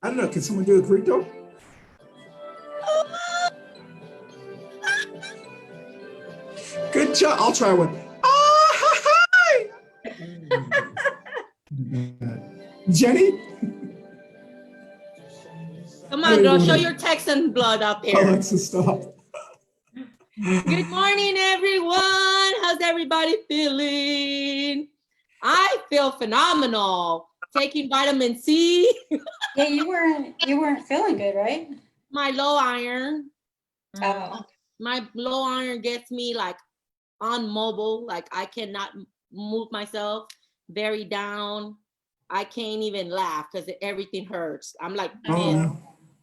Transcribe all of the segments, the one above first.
don't know. Can someone do a grito? Good job. I'll try one. Jenny? Come on, girl, show your Texan blood out there. Alexa, stop. Good morning, everyone. How's everybody feeling? I feel phenomenal. Taking vitamin C. Yeah, you weren't feeling good, right? My low iron. Oh. My low iron gets me like unmobile. Like I cannot move myself. Very down. I can't even laugh because everything hurts. I'm like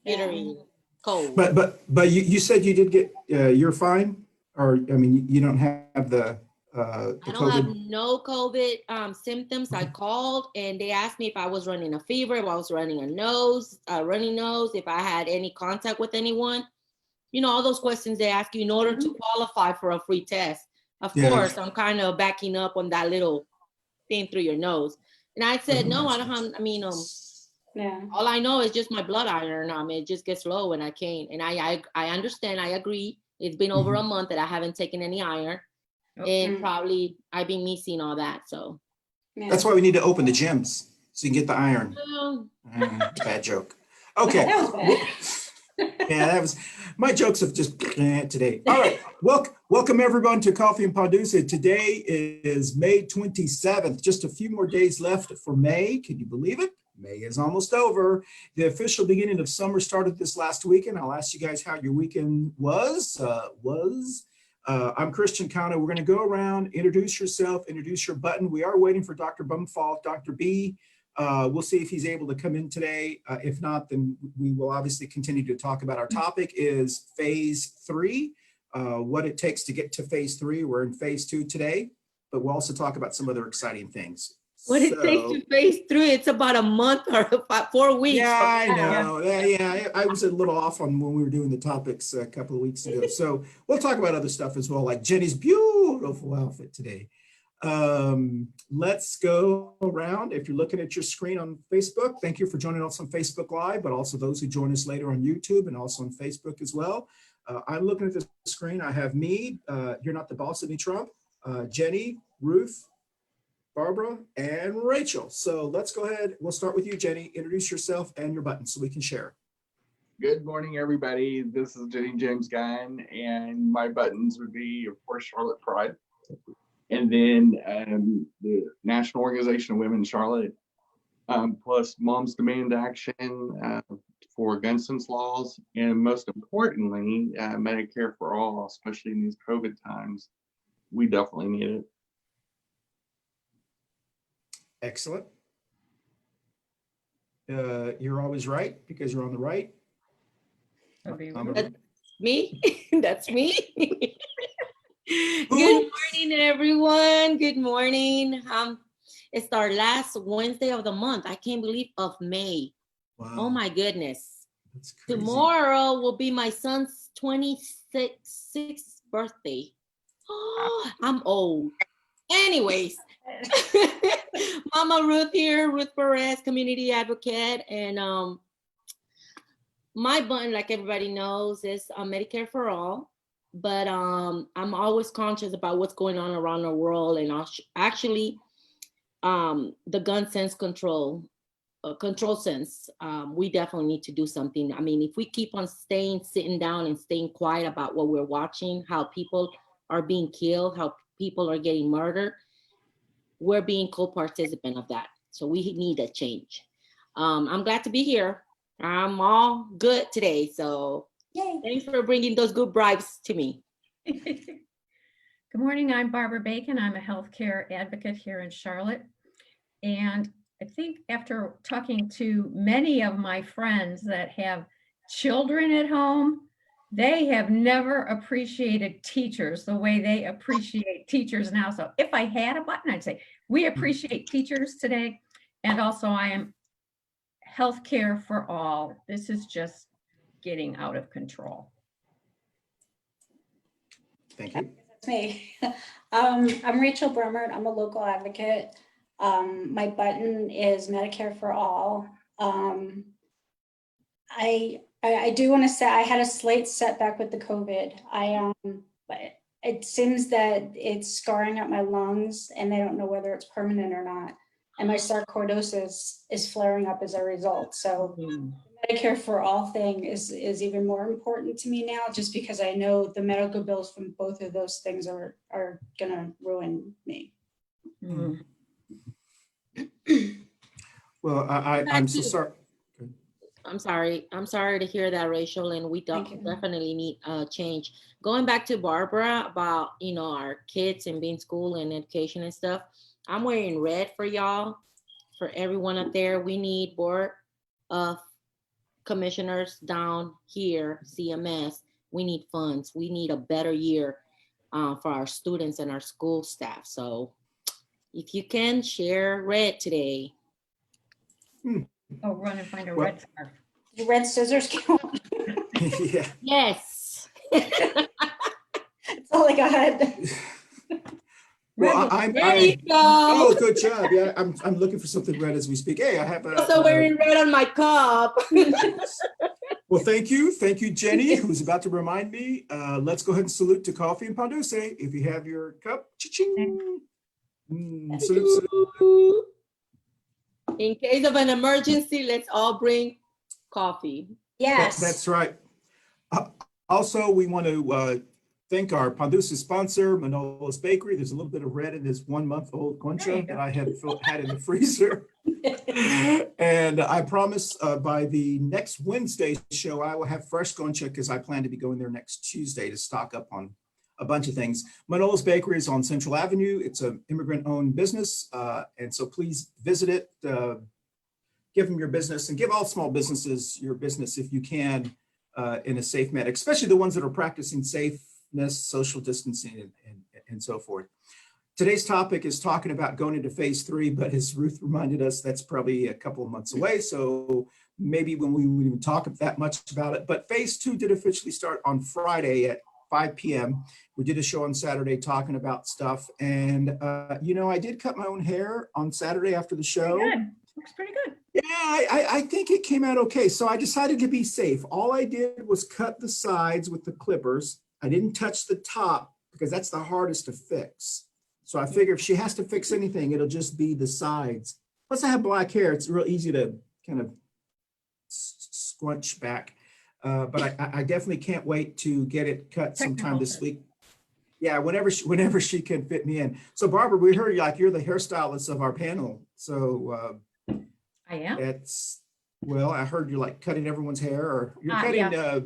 jittery, cold. But you said you did get you're fine, or I mean you don't have the I don't COVID. have no COVID symptoms. I called and they asked me if I was running a fever, if I was running a runny nose, if I had any contact with anyone. You know, all those questions they ask you in order to qualify for a free test. Of course, I'm kind of backing up on that little thing through your nose. And I said, no, I don't have, I mean, all I know is just my blood iron. It just gets low when I can't. And I understand, I agree. It's been over a month that I haven't taken any iron. And probably I've been missing all that. So that's why we need to open the gyms so you can get the iron. Bad joke. Okay. That was bad. Yeah, that was my jokes of just today. All right. Welcome everyone to Coffee and Padusa. Today is May 27th. Just a few more days left for May. Can you believe it? May is almost over. The official beginning of summer started this last weekend. I'll ask you guys how your weekend was. I'm Christian Cano. We're going to go around, introduce yourself, introduce your button. We are waiting for Dr. Bumfall, Dr. B. We'll see if he's able to come in today. If not, then we will obviously continue to talk about our topic is phase 3, what it takes to get to phase 3. We're in phase 2 today, but we'll also talk about some other exciting things. What it takes to phase 3, it's about a month or about 4 weeks. Yeah, I know. Yeah, I was a little off on when we were doing the topics a couple of weeks ago. So we'll talk about other stuff as well, like Jenny's beautiful outfit today. Let's go around. If you're looking at your screen on Facebook, thank you for joining us on Facebook Live, but also those who join us later on YouTube and also on Facebook as well. I'm looking at the screen. I have me, You're Not the Boss of Me Trump, Jenny, Ruth, Barbara, and Rachel. So let's go ahead. We'll start with you, Jenny. Introduce yourself and your button so we can share. Good morning, everybody. This is Jenny-Jaymes Gunn, and my buttons would be, of course, Charlotte Pride, and then the National Organization of Women in Charlotte, plus Moms Demand Action for gun sense laws, and most importantly, Medicare for all, especially in these COVID times. We definitely need it. Excellent. You're always right because you're on the right. That's me. That's me. Good morning, everyone. Good morning. It's our last Wednesday of the month. I can't believe of May. Wow. Oh my goodness. That's crazy. Tomorrow will be my son's 26th birthday. Oh, I'm old. Anyways, Mama Ruth here, Ruth Perez, community advocate, and my button, like everybody knows, is Medicare for all. But I'm always conscious about what's going on around the world, and actually, the gun sense control sense. We definitely need to do something. I mean, if we keep on sitting down and staying quiet about what we're watching, how people are being killed, how people are getting murdered, we're being co-participant of that. So we need a change. I'm glad to be here. I'm all good today. So yay. Thanks for bringing those good bribes to me. Good morning, I'm Barbara Bacon. I'm a healthcare advocate here in Charlotte. And I think after talking to many of my friends that have children at home, they have never appreciated teachers the way they appreciate teachers now. So if I had a button, I'd say, we appreciate teachers today. And also I am healthcare for all. This is just getting out of control. Thank you. That's me. I'm Rachel Brummert. I'm a local advocate. My button is Medicare for all. I do want to say I had a slight setback with the COVID. But it seems that it's scarring up my lungs and they don't know whether it's permanent or not. And my sarcoidosis is flaring up as a result. So Medicare for all thing is even more important to me now, just because I know the medical bills from both of those things are gonna ruin me. Mm. Well, I'm so sorry. I'm sorry to hear that, Rachel, and we Thank you. definitely need a change. Going back to Barbara about, our kids and being school and education and stuff, I'm wearing red for y'all, for everyone up there. We need board of commissioners down here, CMS. We need funds. We need a better year for our students and our school staff. So if you can share red today. Oh, run and find a Well- red scarf. Red scissors count. Yeah. Yes. That's all I got. Well, There you go. oh, good job. Yeah, I'm looking for something red as we speak. Hey, I have Also wearing red on my cup. well, thank you, Jenny, who's about to remind me. Let's go ahead and salute to Coffee and Panduse. If you have your cup, cha-ching. Salute, salute. In case of an emergency, let's all bring coffee. Yes. That's right. Also, we want to thank our Panduse sponsor, Manolo's Bakery. There's a little bit of red in this 1-month-old There you concha go. that I had in the freezer. And I promise by the next Wednesday show, I will have fresh concha because I plan to be going there next Tuesday to stock up on a bunch of things. Manolo's Bakery is on Central Avenue. It's an immigrant-owned business. And so please visit it. Give them your business and give all small businesses your business if you can in a safe manner, especially the ones that are practicing safeness, social distancing, and so forth. Today's topic is talking about going into phase 3, but as Ruth reminded us, that's probably a couple of months away. So maybe when we would even talk that much about it, but phase 2 did officially start on Friday at 5 p.m. We did a show on Saturday talking about stuff. And, I did cut my own hair on Saturday after the show. Pretty good. Looks pretty good. Yeah, I think it came out okay. So I decided to be safe. All I did was cut the sides with the clippers. I didn't touch the top because that's the hardest to fix. So I figure if she has to fix anything, it'll just be the sides. Plus I have black hair. It's real easy to kind of squunch back. But I definitely can't wait to get it cut sometime this week. Yeah, whenever she can fit me in. So Barbara, we heard you're the hairstylist of our panel. So I am. I heard you're like cutting everyone's hair, or you're cutting. Yeah.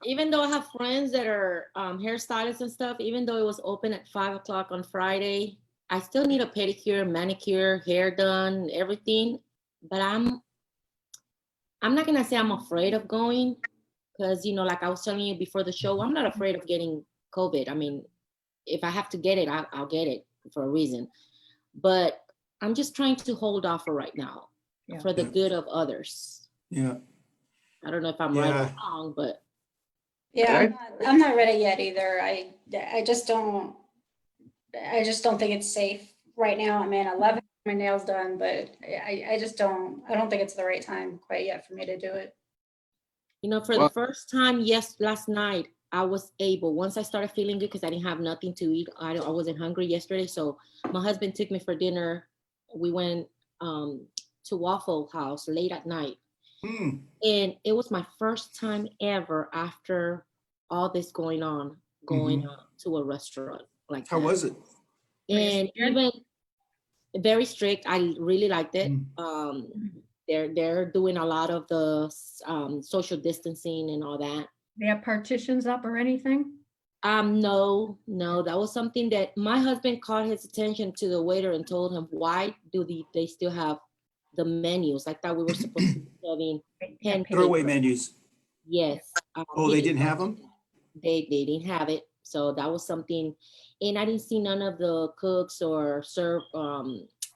Even though I have friends that are hairstylists and stuff, even though it was open at 5 o'clock on Friday, I still need a pedicure, manicure, hair done, everything. But I'm not gonna say I'm afraid of going, because like I was telling you before the show, I'm not afraid of getting COVID. I mean, if I have to get it, I'll get it for a reason. But I'm just trying to hold off for right now, for the good of others. Yeah. I don't know if I'm right or wrong, but Yeah, I'm not ready yet either. I just don't think it's safe right now. I mean, I love my nails done, but I don't think it's the right time quite yet for me to do it. for the first time, last night, I was able, once I started feeling good, because I didn't have nothing to eat. I wasn't hungry yesterday. So my husband took me for dinner. We went to Waffle House late at night. And it was my first time ever after all this going on to a restaurant like that. How was it? And even very strict. I really liked it. They're doing a lot of the social distancing and all that. They have partitions up or anything? No, that was something that my husband caught his attention to the waiter and told him, why do they still have the menus? I thought we were supposed to be having pen Throwaway paper. menus. Yes. They didn't have them? They didn't have it. So that was something. And I didn't see none of the cooks or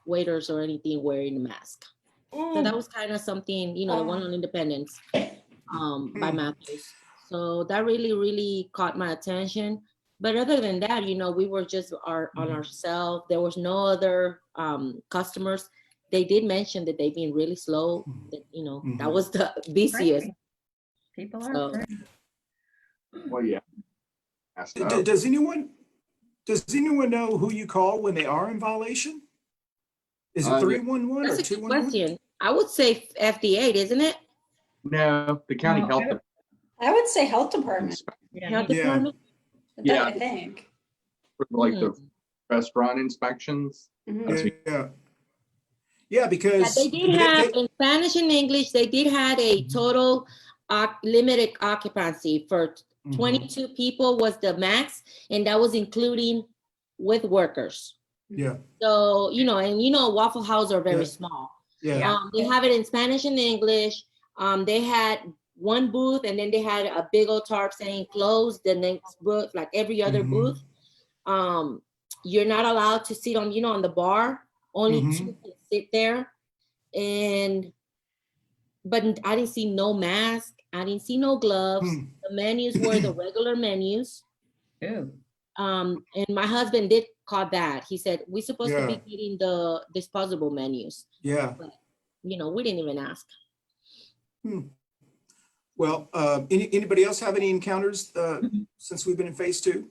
waiters or anything wearing a mask. So that was kind of something, the one on Independence by Matthews. So that really, really caught my attention. But other than that, we were just on ourselves. There was no other customers. they did mention that they've been really slow. That, you know, that was the busiest. Right. People are So- afraid. Well, yeah. Asked D- up. Does anyone know who you call when they are in violation? Is it Yeah. 311 or That's a good 211? question. I would say FD8, isn't it? No, the county No, health I don't- I would say health department, Yeah, Health Yeah. department? Yeah. I think. for like the restaurant inspections. Mhm. That's Yeah. Yeah, Yeah, because they did have in Spanish and English. They did have a total limited occupancy for 22 people was the max, and that was including with workers. Yeah, So you know, and you know, Waffle House are very Yeah. small. yeah. They have it in Spanish and English. They had one booth, and then they had a big old tarp saying closed. The next booth, like every other Mhm. booth, you're not allowed to sit on, you know, on the bar. Only Mhm. two can sit there, but I didn't see no mask. I didn't see no gloves. Hmm. The menus were the regular menus. Ooh. And my husband did call that. He said we're supposed to be Yeah. getting the disposable menus. Yeah. You know, we didn't even ask. Well, anybody else have any encounters since we've been in phase 2?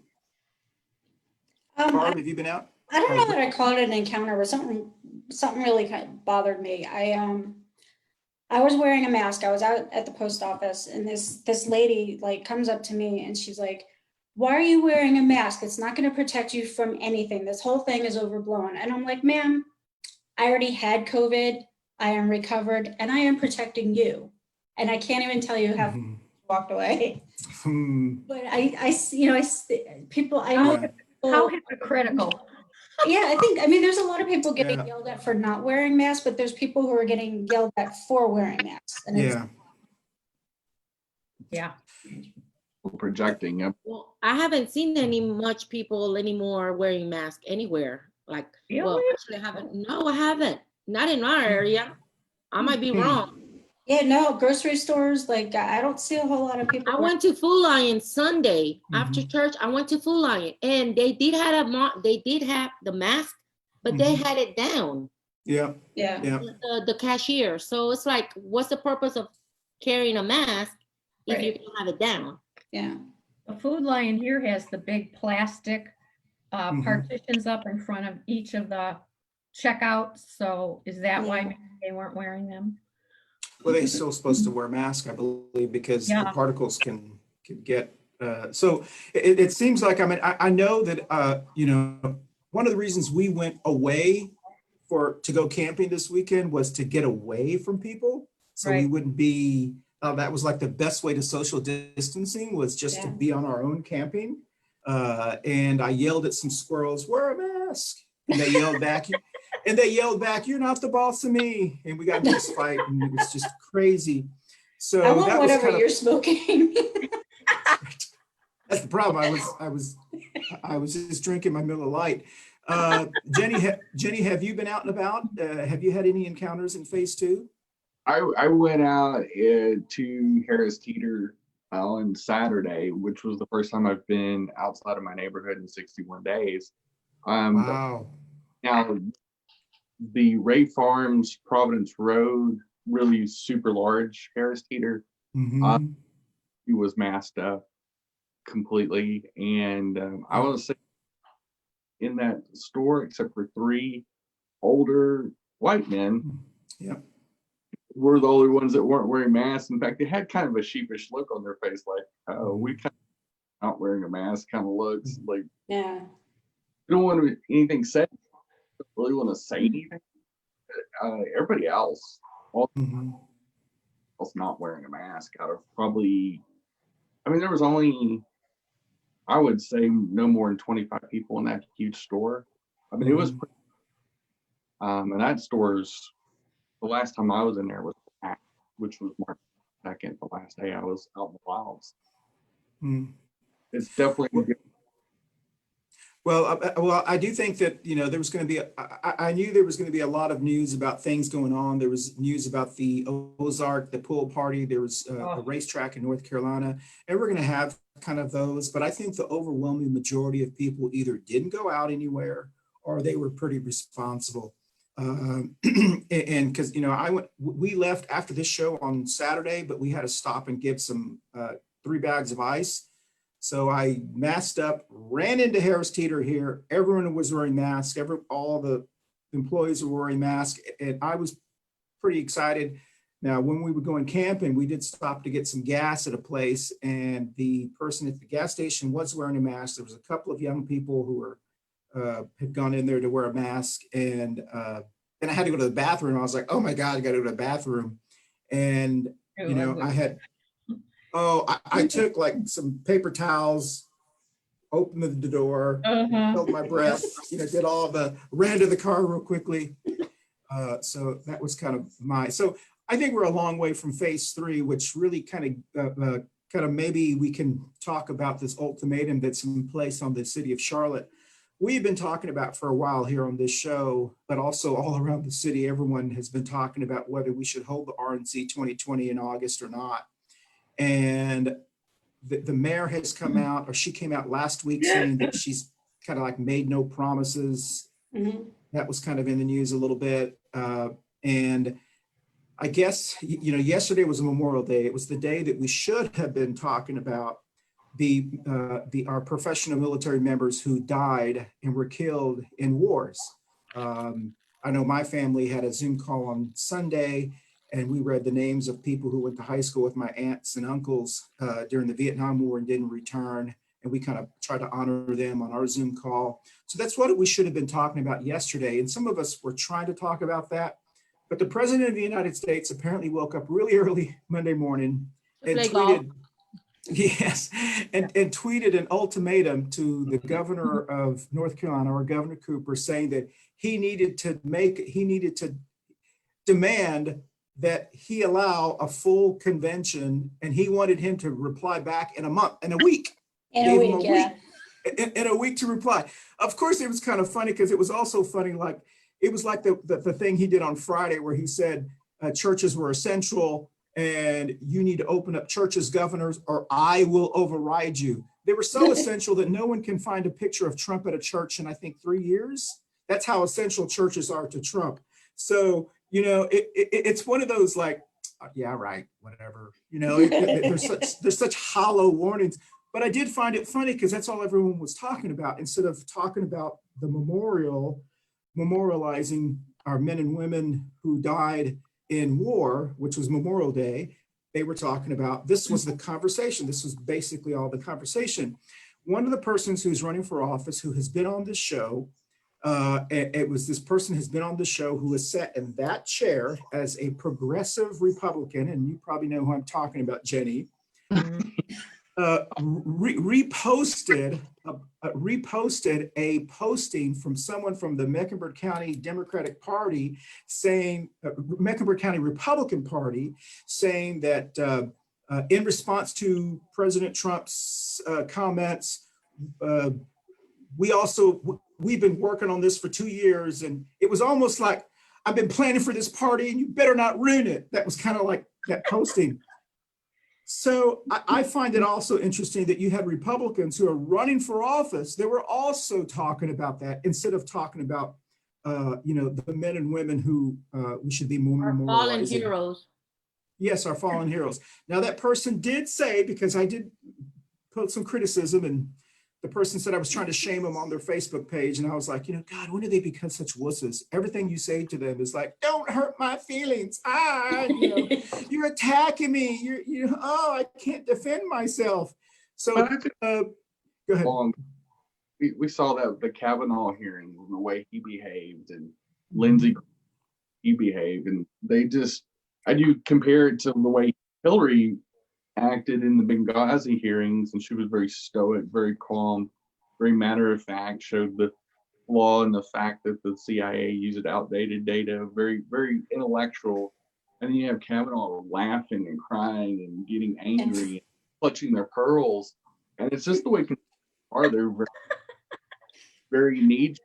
Barb, have you been out? I don't know that I call it an encounter, but something really kind of bothered me. I was wearing a mask. I was out at the post office, and this lady like comes up to me and she's like, "Why are you wearing a mask? It's not going to protect you from anything. This whole thing is overblown." And I'm like, "Ma'am, I already had COVID. I am recovered, and I am protecting you." And I can't even tell you how Mhm. walked away. Hmm. But people, I know. Yeah. How hypocritical. Yeah, I mean, there's a lot of people getting Yeah. yelled at for not wearing masks, but there's people who are getting yelled at for wearing masks. And Yeah. Yeah. projecting. Yep. Well, I haven't seen much people anymore wearing masks anywhere. Like, well, Really? actually, I haven't. No, I haven't. Not in our area. I might be Hmm. wrong. yeah, no, grocery stores, like I don't see a whole lot of people. I went to Food Lion Sunday after Mhm. church. I went to Food Lion, and they did have the mask, but they Mhm. had it down. Yeah. Yeah. Yeah. The cashier. So it's like, what's the purpose of carrying a mask if you Right. can have it down? Yeah. The Food Lion here has the big plastic Mhm. partitions up in front of each of the checkouts. So is that why Yeah. maybe they weren't wearing them? Well, they're still supposed to wear masks, I believe, because the Yeah. particles can get. So it seems like, I mean, I know that, one of the reasons we went away to go camping this weekend was to get away from people. So we Right. wouldn't be, that was like the best way to social distancing was just to Yeah. be on our own camping. And I yelled at some squirrels, "Wear a mask." And they yelled back, "You're not the boss of me." And we got into this fight, and it was just crazy. So I want that was whatever kind of, you're smoking. that's the problem. I was just drinking my Miller Lite. Jenny, have you been out and about? Have you had any encounters in phase 2? I went out to Harris Teeter on Saturday, which was the first time I've been outside of my neighborhood in 61 days. Wow. Now, the Ray Farms Providence Road, really super large Harris Teeter, Mhm. he was masked up completely. And I was in that store, except for 3 older white men, Yeah. were the only ones that weren't wearing masks. In fact, they had kind of a sheepish look on their face, like, "Oh, we kind of not wearing a mask," kind of looks like Yeah. you don't want to anything said, don't really want to say anything. Everybody else, all Mhm. else not wearing a mask out of probably, I mean, there was only, I would say, no more than 25 people in that huge store. I mean, it was, and that store's, the last time I was in there was packed, which was March 2nd, the last day I was out in the wilds. Mm. It's definitely Well, I do think that, there was going to be, I knew there was going to be a lot of news about things going on. There was news about the Ozark, the pool party. There was a racetrack in North Carolina, and we're going to have kind of those. But I think the overwhelming majority of people either didn't go out anywhere or they were pretty responsible. And because, we left after this show on Saturday, but we had to stop and give some 3 bags of ice. So I masked up, ran into Harris Teeter here. Everyone was wearing masks. All the employees were wearing masks, and I was pretty excited. Now, when we were going camping, we did stop to get some gas at a place, and the person at the gas station was wearing a mask. There was a couple of young people who were had gone in there to wear a mask, and then I had to go to the bathroom. I was like, oh my God, I got to go to the bathroom. And, I took like some paper towels, opened the door, held my breath, ran to the car real quickly. So that was kind of so I think we're a long way from phase 3, which really kind of maybe we can talk about this ultimatum that's in place on the city of Charlotte. We've been talking about for a while here on this show, but also all around the city, everyone has been talking about whether we should hold the RNC 2020 in August or not. And the mayor has come out, or she came out last week saying that she's kind of like made no promises. That was kind of in the news a little bit. And I guess, yesterday was a Memorial Day. It was the day that we should have been talking about our professional military members who died and were killed in wars. I know my family had a Zoom call on Sunday, and we read the names of people who went to high school with my aunts and uncles during the Vietnam War and didn't return. And we kind of tried to honor them on our Zoom call. So that's what we should have been talking about yesterday. And some of us were trying to talk about that. But the President of the United States apparently woke up really early Monday morning and tweeted, and tweeted an ultimatum to the governor of North Carolina, or Governor Cooper, saying that he needed to demand that he allow a full convention, and he wanted him to reply back in a week. In a week to reply. Of course, it was kind of funny because it was also funny, like it was like the thing he did on Friday where he said churches were essential and you need to open up churches, governors, or I will override you. They were so essential that no one can find a picture of Trump at a church in, I think, 3 years. That's how essential churches are to Trump. So, it's one of those like, yeah, right, whatever. There's such hollow warnings. But I did find it funny because that's all everyone was talking about. Instead of talking about the memorializing our men and women who died in war, which was Memorial Day, they were talking about, this was the conversation. This was basically all the conversation. One of the persons who's running for office who has been on this show, this person has been on the show who has sat in that chair as a progressive Republican, and you probably know who I'm talking about, Jenny, reposted a posting from someone from the Mecklenburg County Democratic Party saying, Mecklenburg County Republican Party, saying that in response to President Trump's comments, we've been working on this for 2 years, and it was almost like, I've been planning for this party and you better not ruin it. That was kind of like that posting. So I find it also interesting that you had Republicans who are running for office. They were also talking about that instead of talking about, the men and women who we should be more memorializing. Fallen heroes. Yes, our fallen heroes. Now that person did say, because I did put some criticism, and the person said I was trying to shame them on their Facebook page. And I was like, God, when do they become such wusses? Everything you say to them is like, don't hurt my feelings. You're attacking me. I can't defend myself. So go ahead. We saw that the Kavanaugh hearing, the way he behaved, and Lindsey, he behaved. And I do compare it to the way Hillary acted in the Benghazi hearings, and she was very stoic, very calm, very matter of fact, showed the flaw in the fact that the CIA used outdated data, very, very intellectual. And then you have Kavanaugh laughing and crying and getting angry and clutching their pearls. And it's just the way people are. They're very, very needy.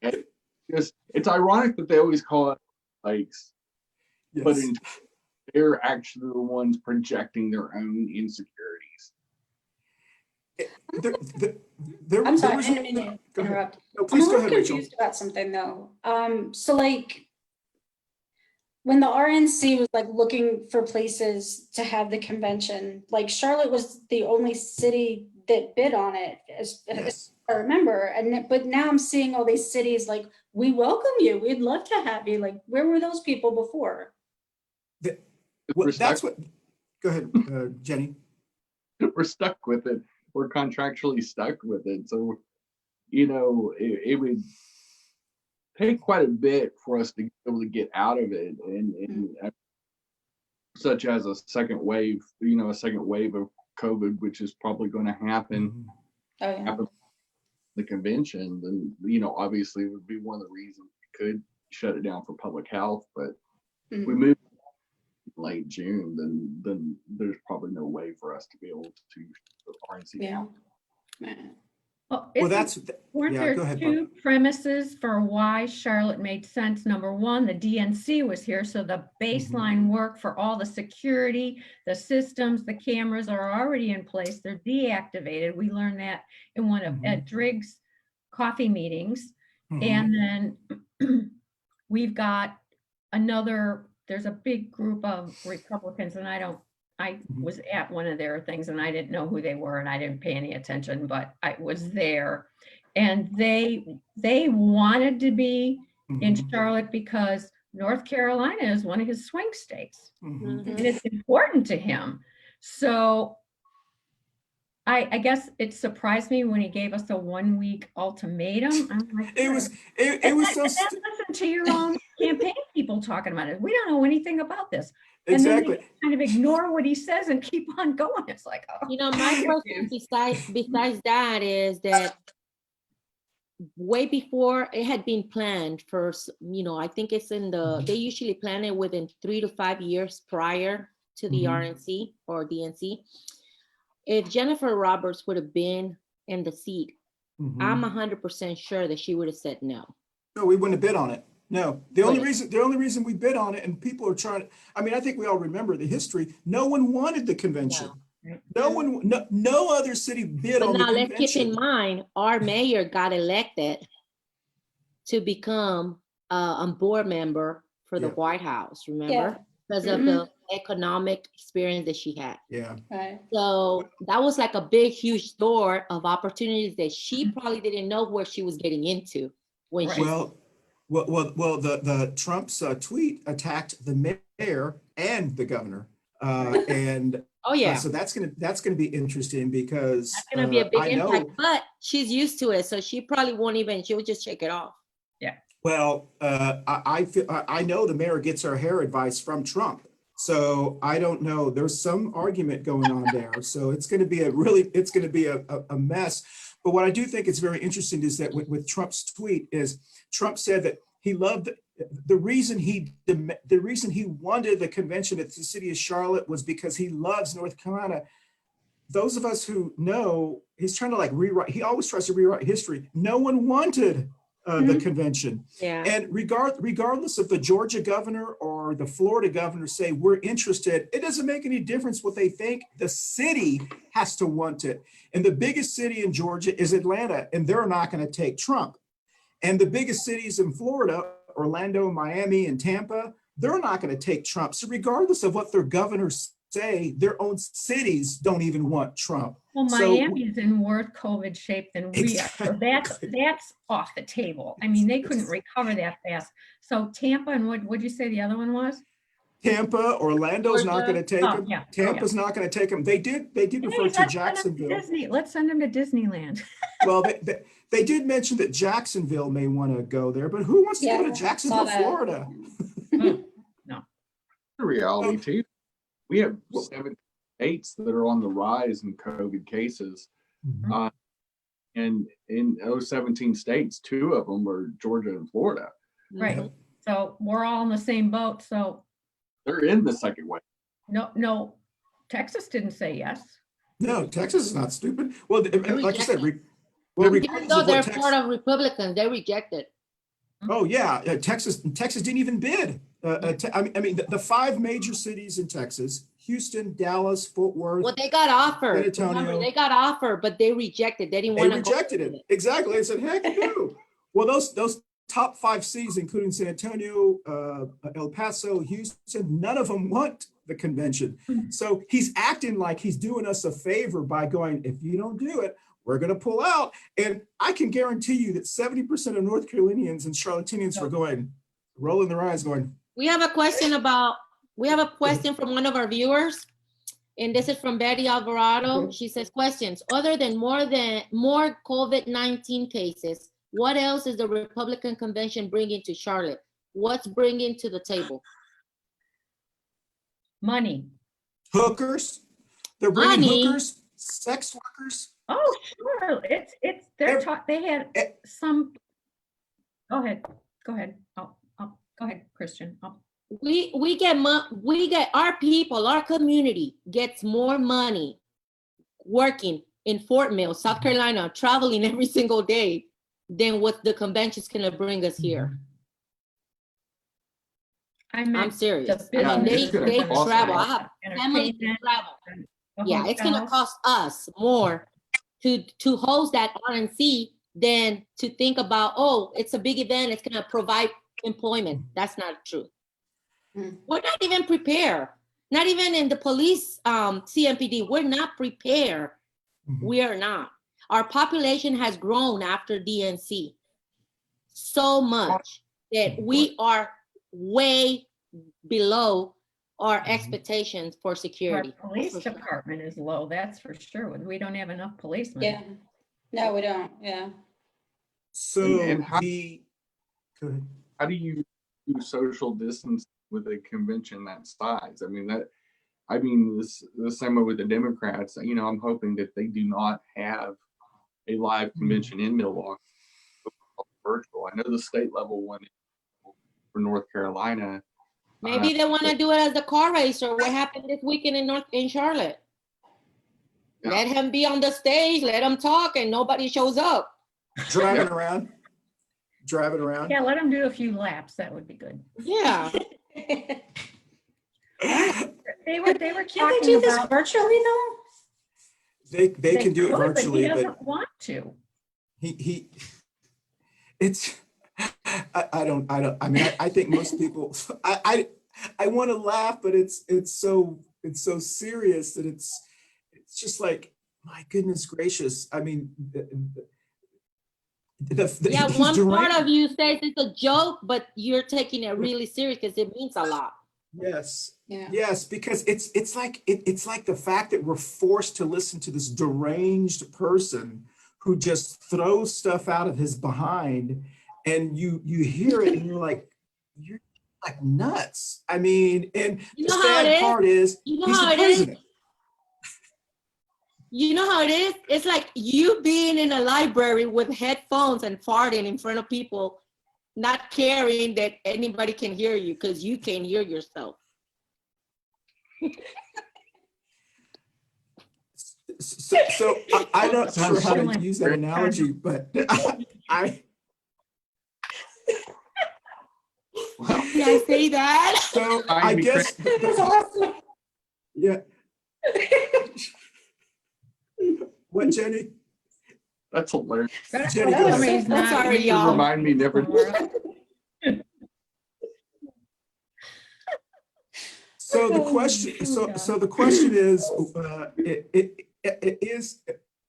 And it's ironic that they always call it likes, yes. But they're actually the ones projecting their own insecurities. I'm sorry, I was didn't mean to go ahead. interrupt. No, I'm a please go little ahead, Rachel. confused about something though. So like, when the RNC was like looking for places to have the convention, like Charlotte was the only city that bid on it, as Yes. I remember. But now I'm seeing all these cities like, we welcome you, we'd love to have you. Like, where were those people before? Well, that's what, go ahead, Jenny. We're stuck with it. We're contractually stuck with it. So, you know, it would take quite a bit for us to be able to get out of it, and such as a second wave, you know, a second wave of COVID, which is probably going to happen Oh, yeah. after the convention. Then, you know, obviously it would be one of the reasons we could shut it down for public health. But if we move late June, then there's probably no way for us to be able to the RNC Yeah. down. Well, that's, weren't yeah, there go ahead, two premises for why Charlotte made sense? Number one, the DNC was here, so the baseline work for all the security, the systems, the cameras are already in place. They're deactivated. We learned that in one of Ed Driggs' coffee meetings. And then we've got another, there's a big group of Republicans, and I was at one of their things and I didn't know who they were and I didn't pay any attention, but I was there. And they wanted to be in Charlotte because North Carolina is one of his swing states. And it's important to him. So I guess it surprised me when he gave us a 1-week ultimatum. I'm like, it was so listen to your own campaign people talking about it. We don't know anything about this. exactly. And then they kind of ignore what he says and keep on going. It's like, oh. You know, my question besides that is that way before it had been planned for, you know, I think it's in they usually plan it within 3 to 5 years prior to the RNC or DNC. If Jennifer Roberts would have been in the seat, I'm 100% sure that she would have said no. No, we wouldn't have bid on it. No, the only reason we bid on it, and people are trying to, I mean, I think we all remember the history. No one wanted the convention. No other city bid on the convention. Now let's keep in mind, our mayor got elected to become a board member for the White House, remember? Because of the economic experience that she had. Yeah. Right. So that was like a big, huge door of opportunities that she probably didn't know where she was getting into when she. Well, the Trump's tweet attacked the mayor and the governor, and so that's gonna be interesting because that's gonna be a big impact. But she's used to it, so she probably won't even. She'll just shake it off. Yeah. Well, I know the mayor gets her hair advice from Trump, so I don't know. There's some argument going on there, so it's going to be a mess. But what I do think is very interesting is that with Trump's tweet is Trump said that he loved the reason he wanted the convention at the city of Charlotte was because he loves North Carolina. Those of us who know, he's trying to like rewrite. He always tries to rewrite history. No one wanted the convention. Yeah. And regardless of the Georgia governor or the Florida governor say we're interested, it doesn't make any difference what they think. The city has to want it. And the biggest city in Georgia is Atlanta, and they're not going to take Trump. And the biggest cities in Florida, Orlando, Miami, and Tampa, they're not going to take Trump. So regardless of what their governors say, their own cities don't even want Trump. Well, Miami is in worse COVID shape than we are. So that's off the table. I mean, they couldn't recover that fast. So Tampa and what'd you say the other one was? Tampa, Orlando's not going to take him. Yeah. Tampa's not going to take him. They did refer to Jacksonville. Let's send him to Disneyland. Well, they did mention that Jacksonville may want to go there, but who wants to go to Jacksonville, Florida? No. The reality too. We have 7 states that are on the rise in COVID cases. And in those 17 states, 2 of them are Georgia and Florida. Right. So we're all in the same boat. So they're in the second wave. No, Texas didn't say yes. No, Texas is not stupid. Well, like you said, even though they're part of Republicans, they rejected. Oh yeah, Texas didn't even bid. I mean, the 5 major cities in Texas: Houston, Dallas, Fort Worth. Well, they got offered. San Antonio. Remember, they got offered, but they rejected. They didn't They want to rejected it. Exactly. They said, heck no. Well, those top 5 cities, including San Antonio, El Paso, Houston, none of them want the convention. So he's acting like he's doing us a favor by going, if you don't do it, we're going to pull out. And I can guarantee you that 70% of North Carolinians and Charlottinians were going, rolling their eyes going. We have a question from one of our viewers. And this is from Betty Alvarado. She says, questions. Other than more COVID-19 cases, what else is the Republican convention bringing to Charlotte? What's bringing to the table? Money. Hookers. They're bringing Money? hookers, sex workers. Oh, sure. They had some. Go ahead. Oh, go ahead, Christian. Oh. We get our people, our community gets more money working in Fort Mill, South Carolina, traveling every single day than what the convention's gonna bring us here. I'm serious. I mean, they travel. I have families that travel. Yeah, it's gonna cost us more to host that RNC than to think about, oh, it's a big event, it's gonna provide employment. That's not true. We're not even prepared. Not even in the police CMPD, we're not prepared. We are not. Our population has grown after DNC so much that we are way below our expectations for security. Our police department is low, that's for sure. We don't have enough policemen. Yeah. No, we don't. Yeah. So And how- go ahead. How do you do social distance with a convention that size? I mean, the same way with the Democrats. You know, I'm hoping that they do not have a live convention in Milwaukee, virtual. I know the state level one for North Carolina. Maybe they want to do it as a car race, or what happened this weekend in Charlotte. Yeah. Let him be on the stage, let him talk, and nobody shows up. Driving around. Yeah, let them do a few laps. That would be good. Yeah. They were Can't talking they do this about virtually though? They can do it could, but virtually, he but doesn't want to. I mean, I think most people, I want to laugh, but it's so serious that it's just like, my goodness gracious. I mean, Yeah, one part of you says it's a joke, but you're taking it really serious because it means a lot. Yes. Yeah. Yes, because it's like the fact that we're forced to listen to this deranged person who just throws stuff out of his behind, and you hear it and you're like nuts. I mean, and You the know how it sad is? part is You know he's how the it is? president. You know how it is? It's like you being in a library with headphones and farting in front of people, not caring that anybody can hear you because you can't hear yourself. So I'm not sure how to Sounds use that analogy, but I Did I say that? so I guess That's awesome. yeah. What, Jenny? That's hilarious. Jenny, go ahead. Somebody's not Sorry, reading y'all. Remind me never. tomorrow. So the question, so the question is, it is,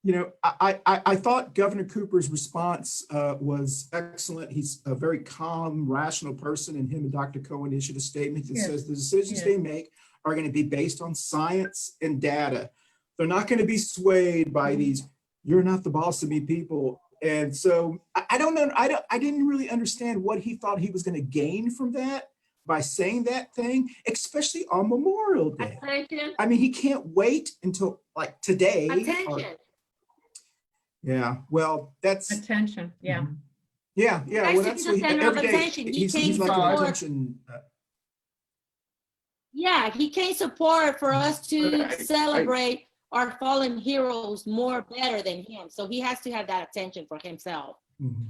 you know, I thought Governor Cooper's response was excellent. He's a very calm, rational person, and him and Dr. Cohen issued a statement that Yes. says the decisions Yes. they make are going to be based on science and data. They're not going to be swayed by these, you're not the boss of me people. And so I don't know, I didn't really understand what he thought he was going to gain from that by saying that thing, especially on Memorial Day. Attention. I mean, he can't wait until like today. or- Attention. yeah, well, that's, Attention, yeah. yeah, Nice well, to that's be the what center of every day, attention. He he's can't like an support- attention. Yeah, he can't support for us to I- celebrate our fallen heroes more better than him. So he has to have that attention for himself. Mhm.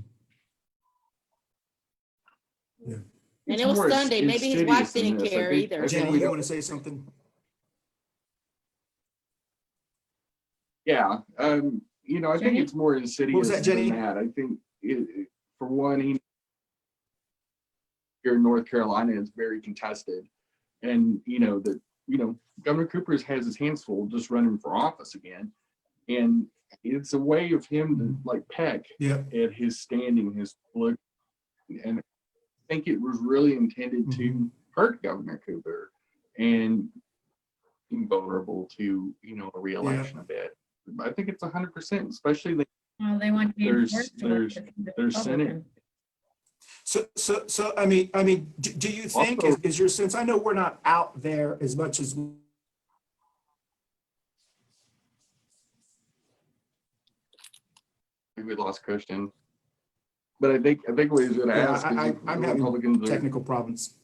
Yeah. And It's it was more Sunday. Maybe his insidious wife than didn't this. I care think- either. I think Jenny, we you don't- want to say something? Yeah, you know, I think Jenny? it's more insidious that, Jenny? than that. I think, for one, here in North Carolina is very contested, and Governor Cooper has his hands full just running for office again, and it's a way of him to like peck at his standing, his look, and I think it was really intended to hurt Governor Cooper and being vulnerable to a re-election a bit. I think it's 100%, especially Well, they want to be there's enforced to look at the Senate. Republican. So I mean, do you think Also- is your sense? I know we're not out there as much as we lost Christian, but I think what he's going to ask is if I'm the having Republicans are. technical problems.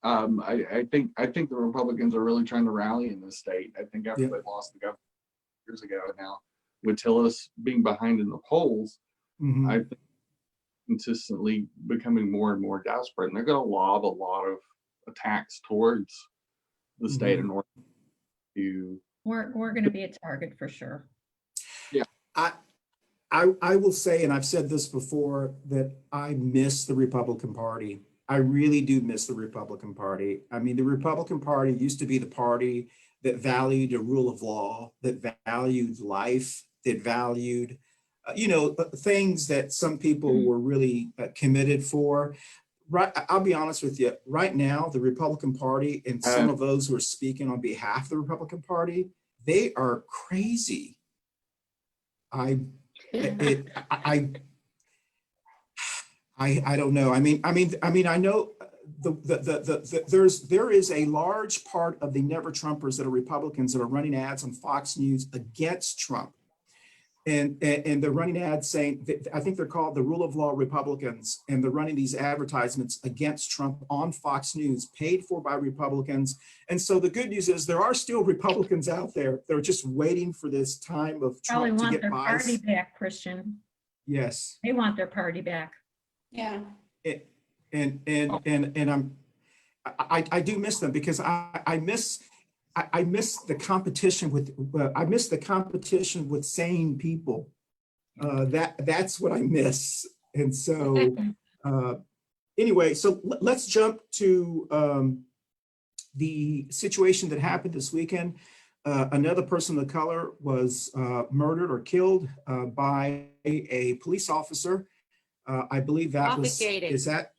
I think the Republicans are really trying to rally in this state. I think after they lost the governor years ago now, with Tillis being behind in the polls, I think consistently becoming more and more desperate, and they're going to lob a lot of attacks towards the state of North. We're going to be a target for sure. Yeah, I will say, and I've said this before, that I miss the Republican Party. I really do miss the Republican Party. I mean, the Republican Party used to be the party that valued a rule of law, that valued life, that valued, things that some people were really committed for. Right, I'll be honest with you. Right now, the Republican Party and some of those who are speaking on behalf of the Republican Party, they are crazy. I don't know. I mean, I know there is a large part of the Never Trumpers that are Republicans that are running ads on Fox News against Trump. And they're running ads saying, I think they're called the Rule of Law Republicans, and they're running these advertisements against Trump on Fox News, paid for by Republicans. And so the good news is there are still Republicans out there. They're just waiting for this time of Probably Trump to want get their by. party back, Christian. Yes. They want their party back. Yeah. And I do miss them because I miss the competition with sane people. That's what I miss. And so anyway, so let's jump to the situation that happened this weekend. Another person of color was murdered or killed by a police officer. I believe that was, is that?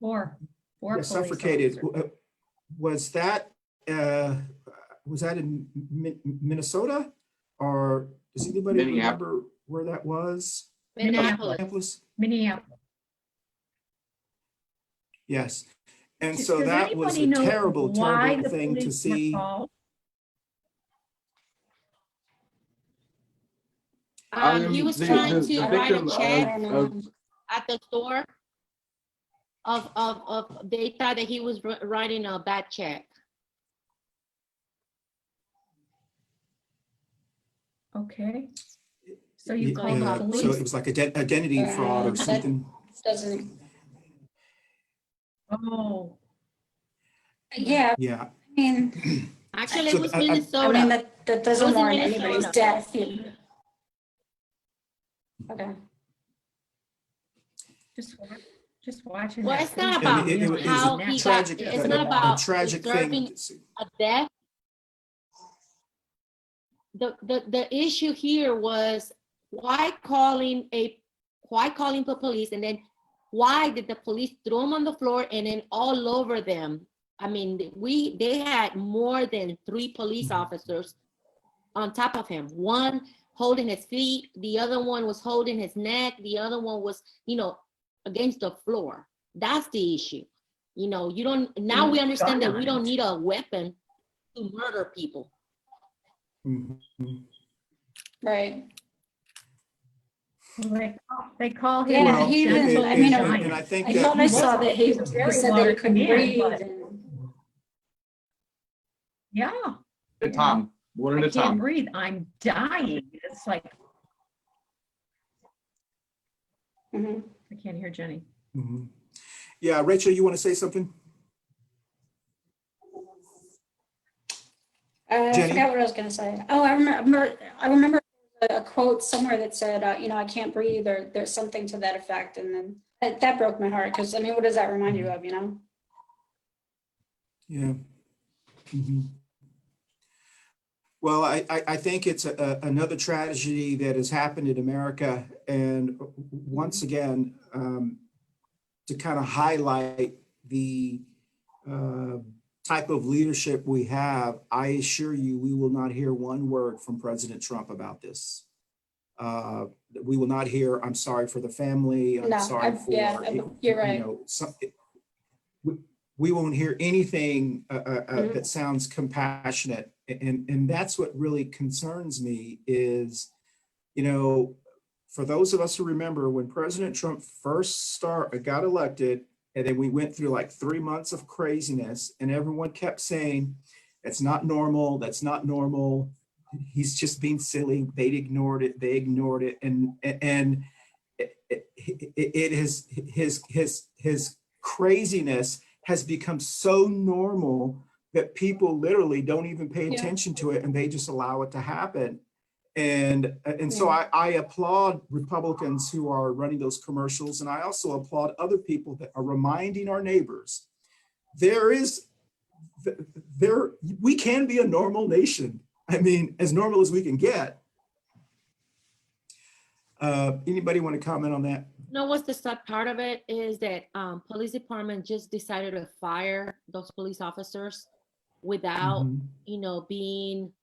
Four Yeah, suffocated. Was that in Minnesota, or does anybody remember where that was? Minneapolis. Yes. And Does so that was a anybody know terrible, why terrible the thing to police were see. called? He was trying to write a check of at the store of they thought that he was writing a bad check. Okay. So you Yeah, called the so So police? it was like identity fraud or that something. doesn't, Oh, yeah, Yeah. I mean, Actually, So it was I- I- Minnesota. I mean, that doesn't It was in warrant anybody's Minnesota. death. Okay. just watching. Well, that it's not video. about it was how a he tragic, got. It's a not about tragic thing. deserving a death. The issue here was why calling the police, and then why did the police throw him on the floor and then all over them? I mean, they had more than 3 police officers on top of him. One holding his feet, the other one was holding his neck, the other one was, against the floor. That's the issue. You don't, now we understand that we don't need a weapon to murder people. Mhm. Right. They call him. Yeah, Well, he and- even, I and- mean, and I think I that- thought I saw that he was very said that he couldn't large man, breathe. but- and- Yeah. at a time, one I at a can't time. breathe. I'm dying. It's like, Mhm. I can't hear Jenny. Mhm. Yeah, Rachel, you want to say something? I Jenny? forgot what I was gonna say. Oh, I remember a quote somewhere that said, I can't breathe, or there's something to that effect. And then that broke my heart, because I mean, what does that remind you of, Yeah. Mhm. Well, I think it's another tragedy that has happened in America. And once again, to kind of highlight the type of leadership we have, I assure you, we will not hear one word from President Trump about this. We will not hear, I'm sorry for the family, I'm No, sorry for, you're right. We won't hear anything Mhm. that sounds compassionate. And that's what really concerns me is, for those of us who remember when President Trump first got elected, and then we went through like 3 months of craziness, and everyone kept saying, that's not normal, that's not normal. He's just being silly. They ignored it. And it is his craziness has become so normal that people literally don't even pay attention to it, and they just allow it to happen. And so I applaud Republicans who are running those commercials, and I also applaud other people that are reminding our neighbors we can be a normal nation. I mean, as normal as we can get. Anybody want to comment on that? What's the sad part of it is that police department just decided to fire those police officers without, being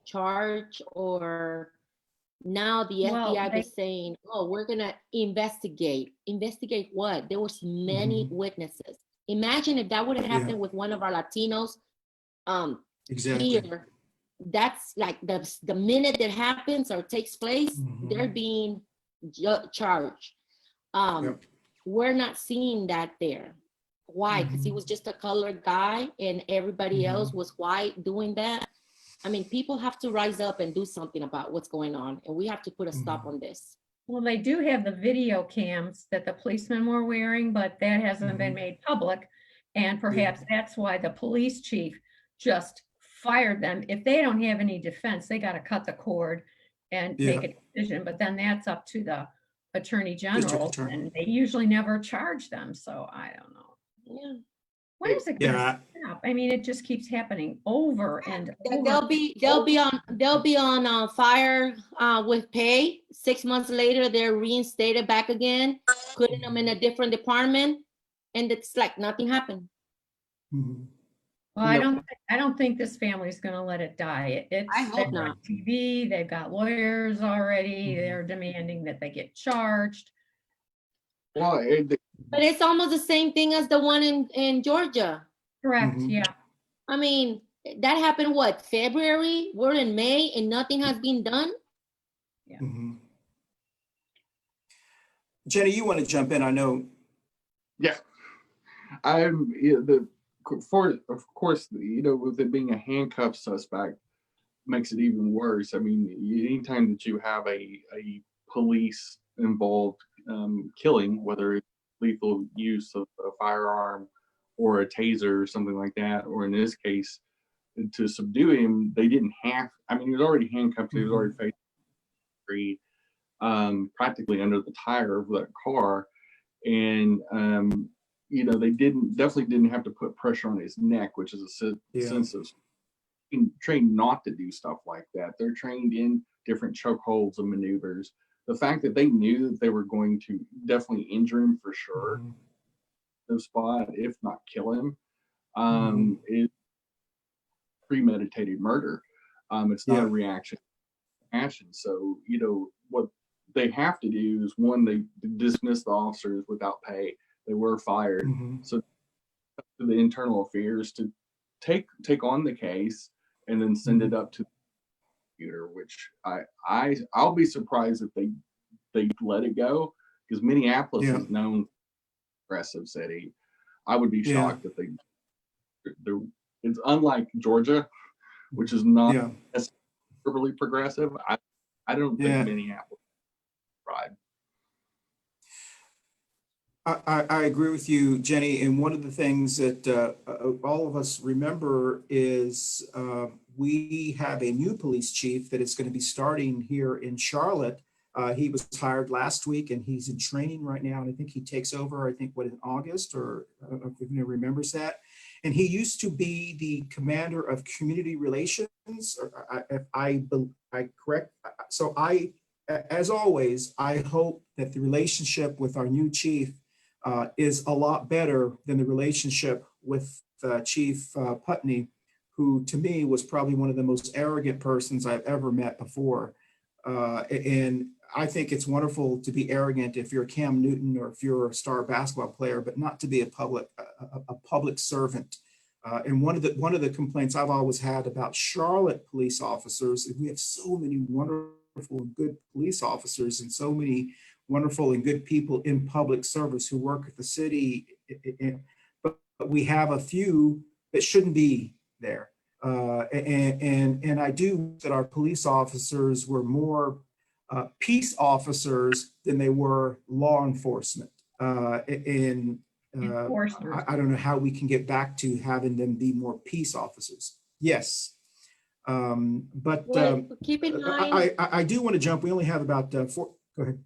charged, or now the Well, FBI is saying, oh, we're gonna investigate. Investigate what? There was many witnesses. Imagine if that would have happened with one of our Latinos Exactly. here. That's like the minute that happens or takes place, they're being charged. We're not seeing that there. Why? Because he was just a colored guy and everybody else was white doing that. I mean, people have to rise up and do something about what's going on, and we have to put a stop on this. Well, they do have the video cams that the policemen were wearing, but that hasn't been made public. And perhaps that's why the police chief just fired them. If they don't have any defense, they got to cut the cord and make a decision. But then that's up to the attorney general, and they usually never charge them. So I don't know. Yeah. When is it going to stop? I mean, it just keeps happening over and over. They'll be on fire with pay. 6 months later, they're reinstated back again, putting them in a different department, and it's like nothing happened. Well, I don't think this family's going to let it die. I hope not. TV, they've got lawyers already. They're demanding that they get charged. Well, But it's almost the same thing as the one in Georgia. Correct. Yeah. I mean, that happened what, February? We're in May and nothing has been done. Yeah. Jenny, you want to jump in? I know. Yeah. Of course, with it being a handcuffed suspect makes it even worse. I mean, anytime that you have a police involved killing, whether it's lethal use of a firearm or a taser or something like that, or in this case, to subdue him, they didn't have, he was already handcuffed, he was already facing practically under the tire of that car. And they definitely didn't have to put pressure on his neck, which is a sense of trained not to do stuff like that. They're trained in different chokeholds and maneuvers. The fact that they knew that they were going to definitely injure him for sure, the spot, if not kill him, is premeditated murder. It's not a reaction to passion. So, what they have to do is, one, they dismiss the officers without pay. They were fired. So the internal affairs to take on the case and then send it up to the prosecutor, which I'll be surprised if they let it go, because Minneapolis is known progressive city. I would be shocked if it's unlike Georgia, which is not as overly progressive. I don't think Minneapolis tried. I agree with you, Jenny. And one of the things that all of us remember is we have a new police chief that is going to be starting here in Charlotte. He was hired last week and he's in training right now. And I think he takes over, I think, in August, or I don't know if anyone remembers that. And he used to be the commander of community relations. If I correct. So as always, I hope that the relationship with our new chief is a lot better than the relationship with Chief Putney, who to me was probably one of the most arrogant persons I've ever met before. And I think it's wonderful to be arrogant if you're Cam Newton or if you're a star basketball player, but not to be a public servant. And one of the complaints I've always had about Charlotte police officers is we have so many wonderful and good police officers and so many wonderful and good people in public service who work at the city, but we have a few that shouldn't be there. And I do that our police officers were more peace officers than they were law enforcement. Enforcement. I don't know how we can get back to having them be more peace officers. Yes. But Well, keep in mind, I do want to jump. We only have about 4. Go ahead.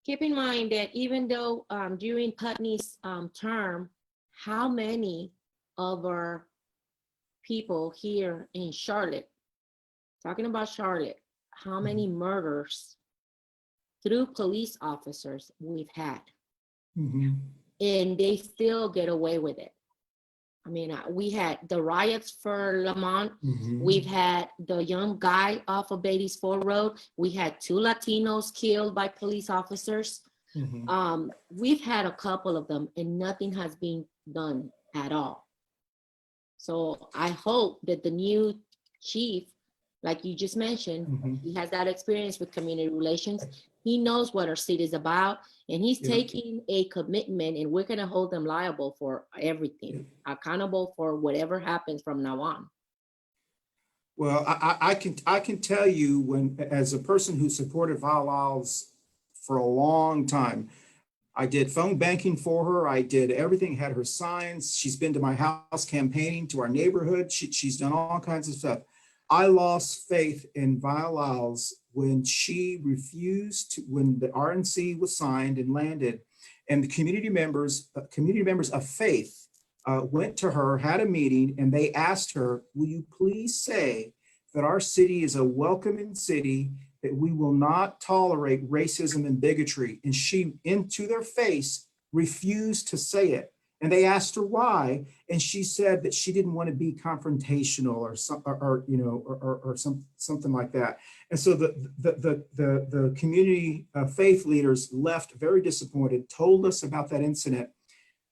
keep in mind that even though during Putney's term, how many of our people here in Charlotte, talking about Charlotte, how many murders through police officers we've had, Mm-hmm. and they still get away with it. I mean, we had the riots for Lamont. Mm-hmm. We've had the young guy off of Beatty's Ford Road. We had 2 Latinos killed by police officers. Mm-hmm. We've had a couple of them and nothing has been done at all. So I hope that the new chief, like you just mentioned, Mm-hmm. he has that experience with community relations. He knows what our city is about, and he's taking a commitment, and we're going to hold them liable for everything, accountable for whatever happens from now on. Well, I can tell you, when, as a person who supported Vallal's for a long time, I did phone banking for her. I did everything, had her signs. She's been to my house campaigning, to our neighborhood. She's done all kinds of stuff. I lost faith in Vallal's when she refused to, when the RNC was signed and landed, and the community members of faith went to her, had a meeting, and they asked her, will you please say that our city is a welcoming city, that we will not tolerate racism and bigotry? And she, into their face, refused to say it. And they asked her why, and she said that she didn't want to be confrontational or something like that. And so the community faith leaders left very disappointed, told us about that incident.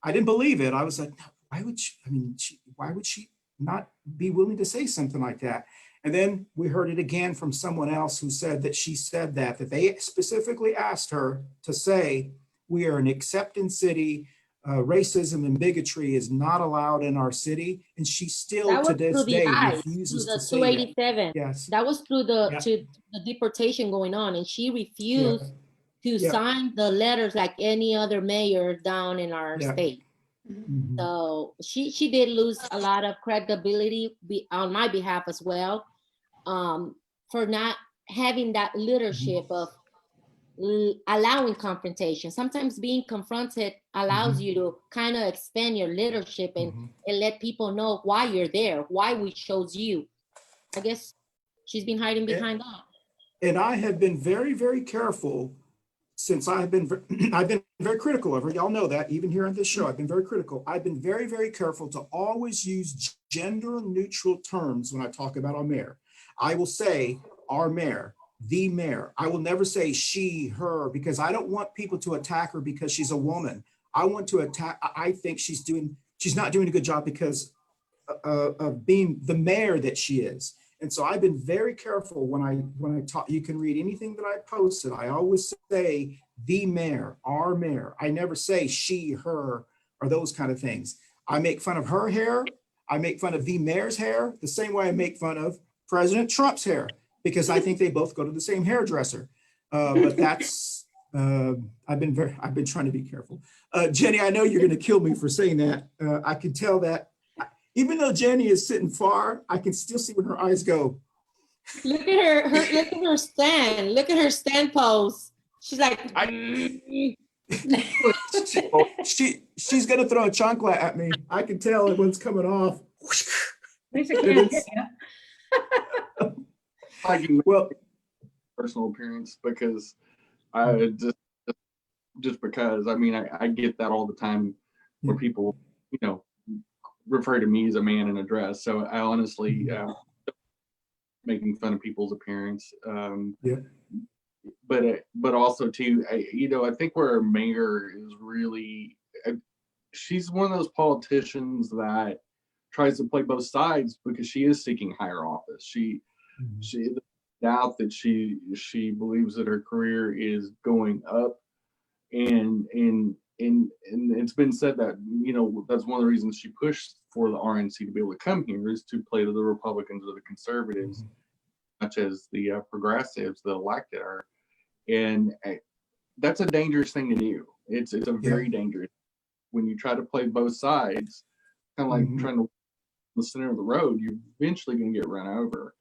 I didn't believe it. I was like, no, why would she? I mean, why would she not be willing to say something like that? And then we heard it again from someone else who said that she said that they specifically asked her to say, we are an accepting city. Racism and bigotry is not allowed in our city, and she still to this day refuses to say that. 287. Yes, That was through the deportation going on, and she refused to sign the letters like any other mayor down in our state. Mm-hmm. So she did lose a lot of credibility on my behalf as well, for not having that leadership of allowing confrontation. Sometimes being confronted allows you to kind of expand your leadership and let people know why you're there, why we chose you. I guess she's been hiding behind that. And I have been very, very careful since I've been very critical of her. Y'all know that, even here on this show, I've been very critical. I've been very, very careful to always use gender neutral terms when I talk about our mayor. I will say our mayor, the mayor. I will never say she, her, because I don't want people to attack her because she's a woman. I want to attack, I think she's not doing a good job because of being the mayor that she is. And so I've been very careful when I talk. You can read anything that I posted. I always say the mayor, our mayor. I never say she, her, or those kind of things. I make fun of her hair. I make fun of the mayor's hair the same way I make fun of President Trump's hair, because I think they both go to the same hairdresser. But that's I've been trying to be careful. Jenny, I know you're going to kill me for saying that. I can tell that. even though Jenny is sitting far, I can still see when her eyes go. Look at her look at her stand. Look at her stand pose. She's like, She's gonna throw a chancla at me. I can tell what's coming off. Lisa can't hit you. I can Well, personal appearance because I just because I mean I get that all the time where people refer to me as a man in a dress. So I honestly making fun of people's appearance. But also too, I think where our mayor is really, she's one of those politicians that tries to play both sides because she is seeking higher office. She doubt that she believes that her career is going up, and it's been said that that's one of the reasons she pushed for the RNC to be able to come here is to play to the Republicans or the conservatives, much as the progressives, the elected are. And that's a dangerous thing to do. It's a very dangerous when you try to play both sides, kind of like trying to the center of the road, you're eventually going to get run over.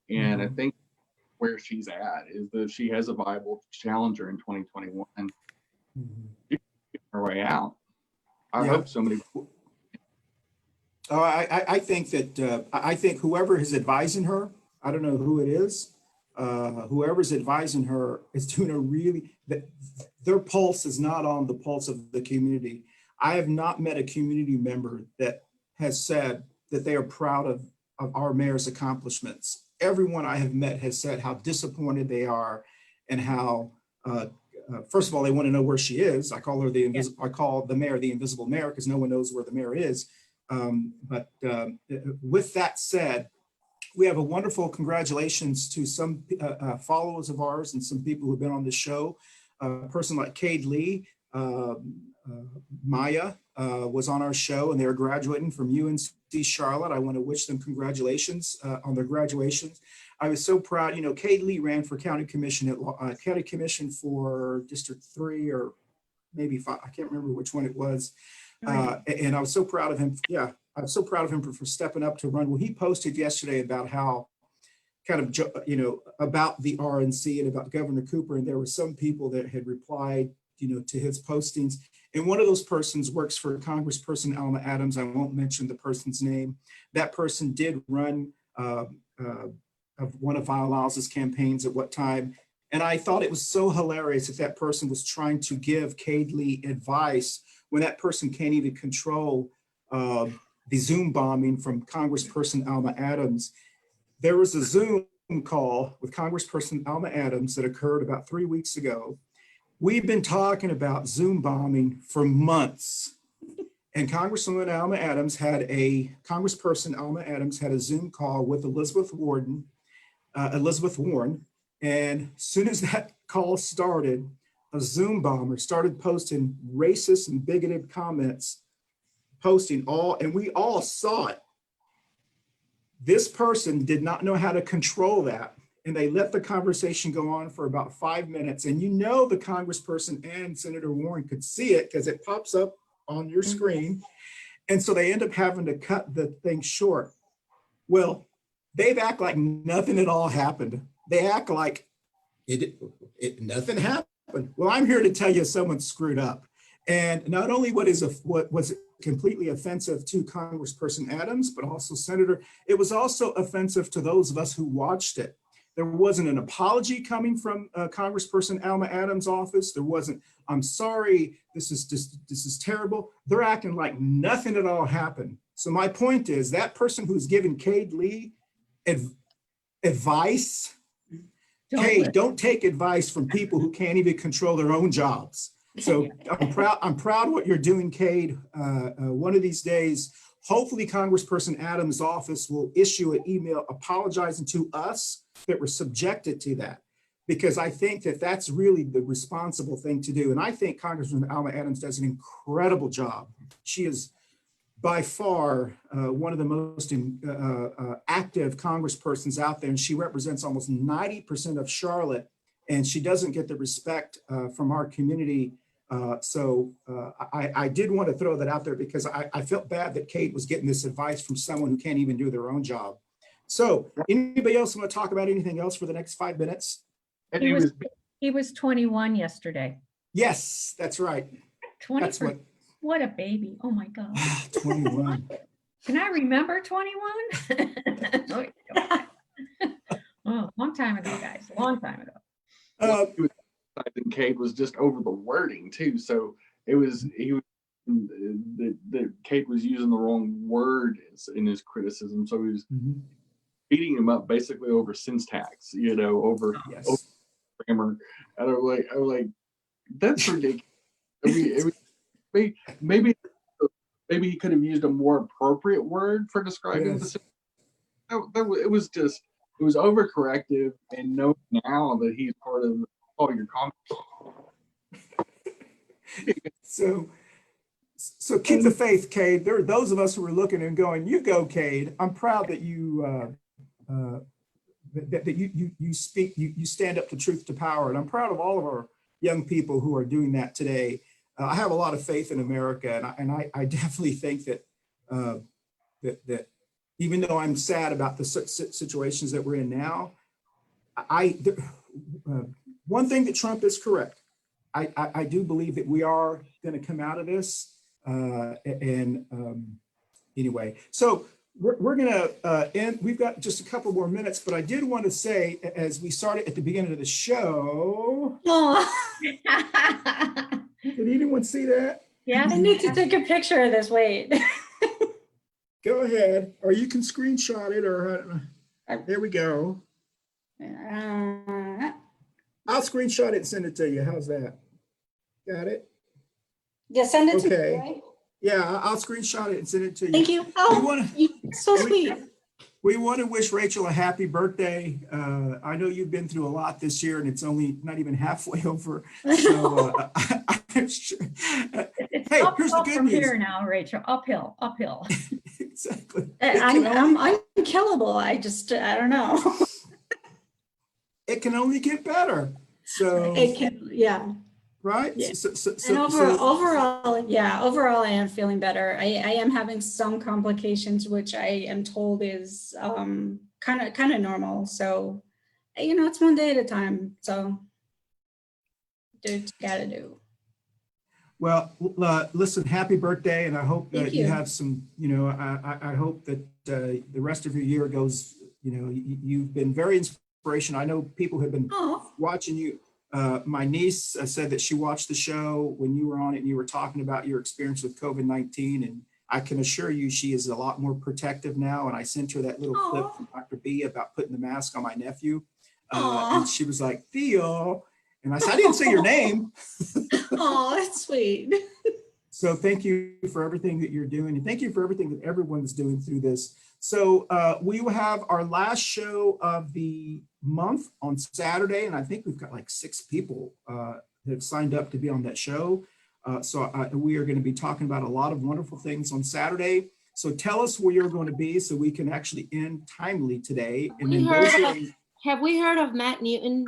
And I think where she's at is that she has a viable challenger in 2021. She's getting her way out. I hope somebody. Oh, I think that I think whoever is advising her, I don't know who it is, whoever's advising her is doing a really, their pulse is not on the pulse of the community. I have not met a community member that has said that they are proud of our mayor's accomplishments. Everyone I have met has said how disappointed they are and how, first of all, they want to know where she is. I call her I call the mayor the invisible mayor because no one knows where the mayor is. But with that said, we have a wonderful congratulations to some followers of ours and some people who've been on the show. A person like Cade Lee, Maya was on our show and they're graduating from UNC Charlotte. I want to wish them congratulations on their graduations. I was so proud, Cade Lee ran for county commission for District 3 or maybe 5. I can't remember which one it was. And I was so proud of him. Yeah, I was so proud of him for stepping up to run. Well, he posted yesterday about how about the RNC and about Governor Cooper. And there were some people that had replied, to his postings. And one of those persons works for Congressperson Alma Adams. I won't mention the person's name. That person did run of one of Viola Lyles' campaigns at what time. And I thought it was so hilarious that person was trying to give Cade Lee advice when that person can't even control the Zoom bombing from Congressperson Alma Adams. There was a Zoom call with Congressperson Alma Adams that occurred about 3 weeks ago. We've been talking about Zoom bombing for months. And Congressperson Alma Adams had a Zoom call with Elizabeth Warren. And as soon as that call started, a Zoom bomber started posting racist and bigoted comments, and we all saw it. This person did not know how to control that. And they let the conversation go on for about 5 minutes. And the congressperson and Senator Warren could see it because it pops up on your screen. And so they end up having to cut the thing short. Well, they act like nothing at all happened. They act like nothing happened. Well, I'm here to tell you someone screwed up. And not only what was completely offensive to Congressperson Adams, but also Senator, it was also offensive to those of us who watched it. There wasn't an apology coming from Congressperson Alma Adams' office. There wasn't, I'm sorry, this is terrible. They're acting like nothing at all happened. So my point is that person who's giving Cade Lee advice, don't take advice from people who can't even control their own jobs. So I'm proud of what you're doing, Cade. One of these days, hopefully Congressperson Adams' office will issue an email apologizing to us that were subjected to that, because I think that that's really the responsible thing to do. And I think Congresswoman Alma Adams does an incredible job. She is by far one of the most active congresspersons out there, and she represents almost 90% of Charlotte, and she doesn't get the respect from our community I did want to throw that out there because I felt bad that Kate was getting this advice from someone who can't even do their own job. So anybody else want to talk about anything else for the next 5 minutes? And He was 21 yesterday. Yes, that's right. 20, That's what a baby. Oh my God. 21. Can I remember 21? Oh, long time ago, guys, long time ago. And Kate was just over the wording too. So the Kate was using the wrong word in his criticism. So he was beating him up basically over syntax, over grammar. And I was like, that's ridiculous. I mean, maybe he could have used a more appropriate word for describing the syntax. It was overcorrective, and know now that he's part of all your comments. So keep the faith, Cade. There are those of us who are looking and going, "You go, Cade." I'm proud that you that you speak, you stand up to truth to power, and I'm proud of all of our young people who are doing that today. I have a lot of faith in America, and I definitely think that that even though I'm sad about the situations that we're in now, one thing that Trump is correct. I do believe that we are going to come out of this. Anyway, so we're going to end. We've got just a couple more minutes, but I did want to say, as we started at the beginning of the show. Did anyone see that? Yeah, I need to take a picture of this. Wait. Go ahead, or you can screenshot it, or there we go. I'll screenshot it and send it to you. How's that? Got it? Yeah, send it to me. Okay. Right? Yeah, I'll screenshot it and send it to you. Thank you. Oh, so sweet. We want to wish Rachel a happy birthday. I know you've been through a lot this year, and it's only not even halfway over. So I'm sure. Hey, here's the good news. Here now, Rachel. Uphill. Exactly. I'm unkillable. I don't know. It can only get better. So it can, yeah. Right. Yeah. And overall, I am feeling better. I am having some complications, which I am told is kind of normal. So, it's one day at a time. So, do what you gotta do. Well, listen, happy birthday, and I hope that you have some. I hope that the rest of your year goes. You've been very inspirational. I know people have been watching you. My niece said that she watched the show when you were on it and you were talking about your experience with COVID-19. And I can assure you she is a lot more protective now. And I sent her that little clip from Dr. B about putting the mask on my nephew. And she was like, Theo. And I said, I didn't say your name. Oh, that's sweet. So thank you for everything that you're doing. And thank you for everything that everyone's doing through this. So we will have our last show of the month on Saturday, and I think we've got like 6 people that have signed up to be on that show. So we are going to be talking about a lot of wonderful things on Saturday. So tell us where you're going to be so we can actually end timely today. And then have we heard of Matt Newton?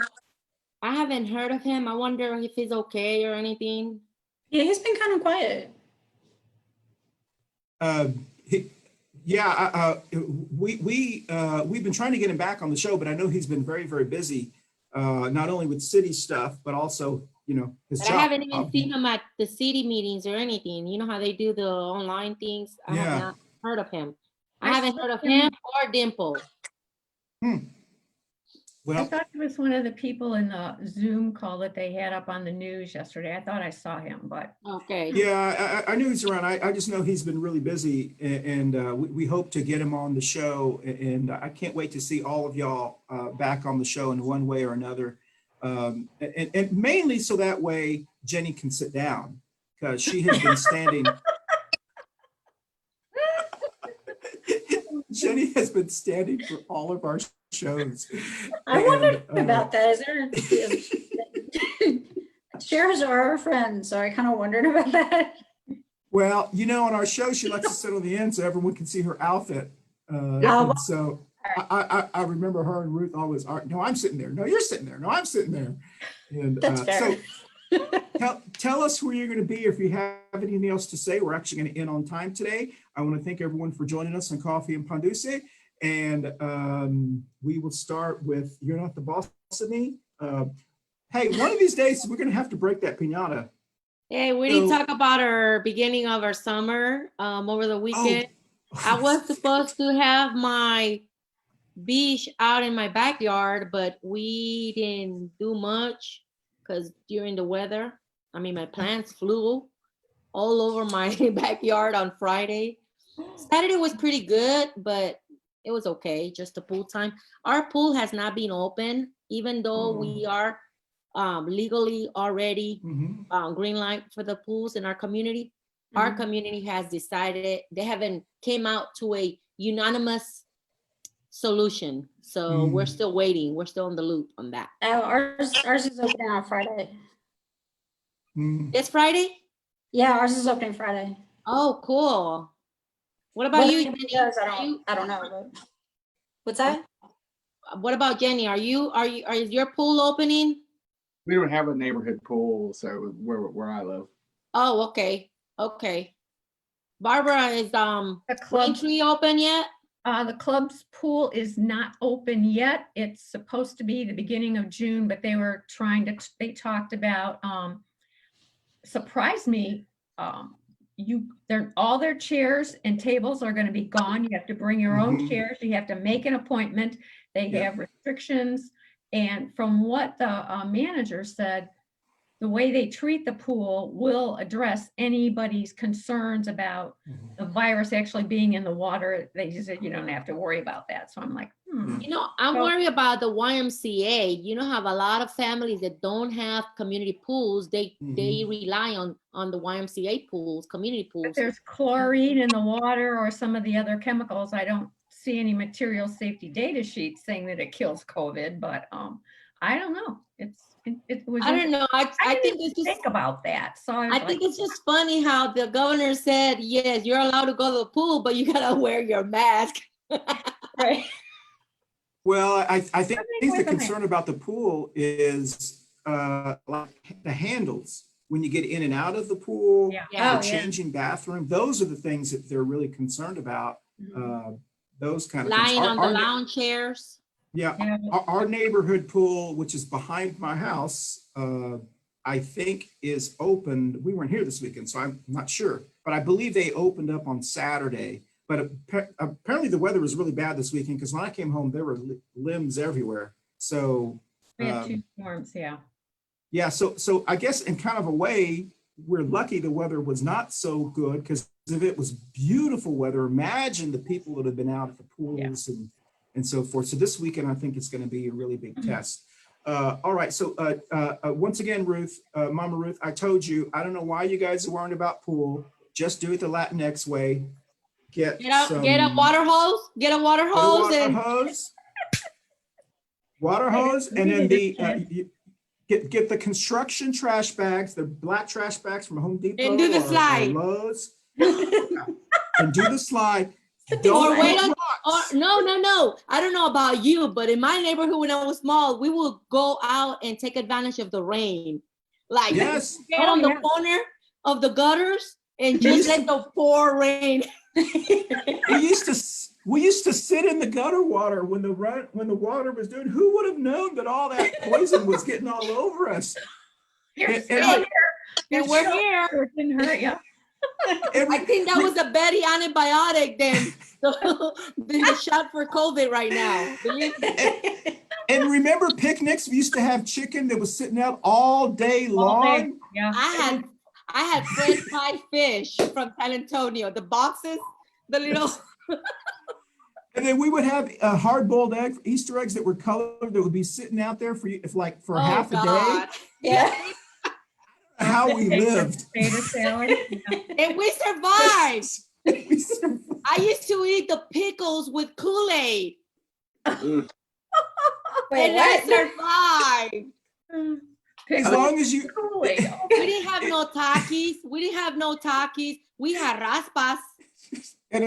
I haven't heard of him. I wonder if he's okay or anything. Yeah, he's been kind of quiet. We've been trying to get him back on the show, but I know he's been very, very busy, not only with city stuff, but also, his job. I haven't even seen him at the city meetings or anything. You know how they do the online things? I have not heard of him. I haven't heard of him or Dimple. Well, I thought he was one of the people in the Zoom call that they had up on the news yesterday. I thought I saw him, but. Okay. Yeah, I knew he's around. I just know he's been really busy, and we hope to get him on the show. And I can't wait to see all of y'all back on the show in one way or another. And mainly so that way Jenny can sit down, because she has been standing. Jenny has been standing for all of our shows. I wondered about that. Is there chairs are our friends, so I kind of wondered about that. Well, on our show, she likes to sit on the end so everyone can see her outfit. So I remember her and Ruth always are. No, I'm sitting there. No, you're sitting there. No, I'm sitting there. And that's fair. Tell us where you're going to be. If you have anything else to say, we're actually going to end on time today. I want to thank everyone for joining us on Coffee and Panduce. And we will start with, you're not the boss of me. Hey, one of these days, we're going to have to break that piñata. Hey, we didn't talk about our beginning of our summer over the weekend. I was supposed to have my beach out in my backyard, but we didn't do much because during the weather, I mean, my plants flew all over my backyard on Friday. Saturday was pretty good, but it was okay, just a pool time. Our pool has not been open, even though we are legally already green light for the pools in our community. Our community has decided, they haven't came out to a unanimous solution. So we're still waiting. We're still in the loop on that. Ours is opening on Friday. This Friday? Yeah, ours is opening Friday. Oh, cool. What about you, Jenny? I don't know. But what's that? What about Jenny? Is your pool opening? We don't have a neighborhood pool, so where I live. Oh, okay. Okay. Barbara, is The club, Tree open yet? the club's pool is not open yet. It's supposed to be the beginning of June, but they talked about, surprised me, all their chairs and tables are going to be gone. You have to bring your own chairs. You have to make an appointment. They have restrictions. And from what the manager said, the way they treat the pool will address anybody's concerns about the virus actually being in the water. They just said, you don't have to worry about that. So I'm like, You know, I'm worried about the YMCA. You know, have a lot of families that don't have community pools. They rely on the YMCA pools, community pools. If there's chlorine in the water or some of the other chemicals, I don't see any material safety data sheets saying that it kills COVID, but I don't know. I don't know. I think it's just think about that. So I think it's just funny how the governor said, yes, you're allowed to go to the pool, but you gotta wear your mask. right. Well, I think the concern about the pool is like the handles when you get in and out of the pool, the changing bathroom. Those are the things that they're really concerned about. Those kind of lying things. on the lounge chairs. Yeah, our neighborhood pool, which is behind my house, I think is opened. We weren't here this weekend, so I'm not sure, but I believe they opened up on Saturday. But apparently the weather was really bad this weekend because when I came home, there were limbs everywhere. So we had 2 storms, yeah. So I guess in kind of a way, we're lucky the weather was not so good, because if it was beautiful weather, imagine the people that have been out at the pools and so forth. So this weekend, I think it's going to be a really big test. All right. So once again, Ruth, Mama Ruth, I told you, I don't know why you guys are worrying about pool. Just do it the Latinx way. Get a water hose. Get a water hose. Water hose, and then get the construction trash bags, the black trash bags from Home Depot and do the slide. Or Lowe's, and do the slide. No. I don't know about you, but in my neighborhood when I was small, we would go out and take advantage of the rain. Like get on the corner of the gutters and just let the pour rain. We used to sit in the gutter water when the water was doing. Who would have known that all that poison was getting all over us? We're here. It didn't hurt you. I think that was a better antibiotic than the shot for COVID right now. And remember picnics? We used to have chicken that was sitting out all day long. Yeah. I had fresh fried fish from San Antonio. The boxes, the little. And then we would have a hard-boiled egg, Easter eggs that were colored that would be sitting out there for half a day. Yeah. How we lived. And we survived. I used to eat the pickles with Kool-Aid. And I survived. As long as you. We didn't have no Takis. We had raspas. And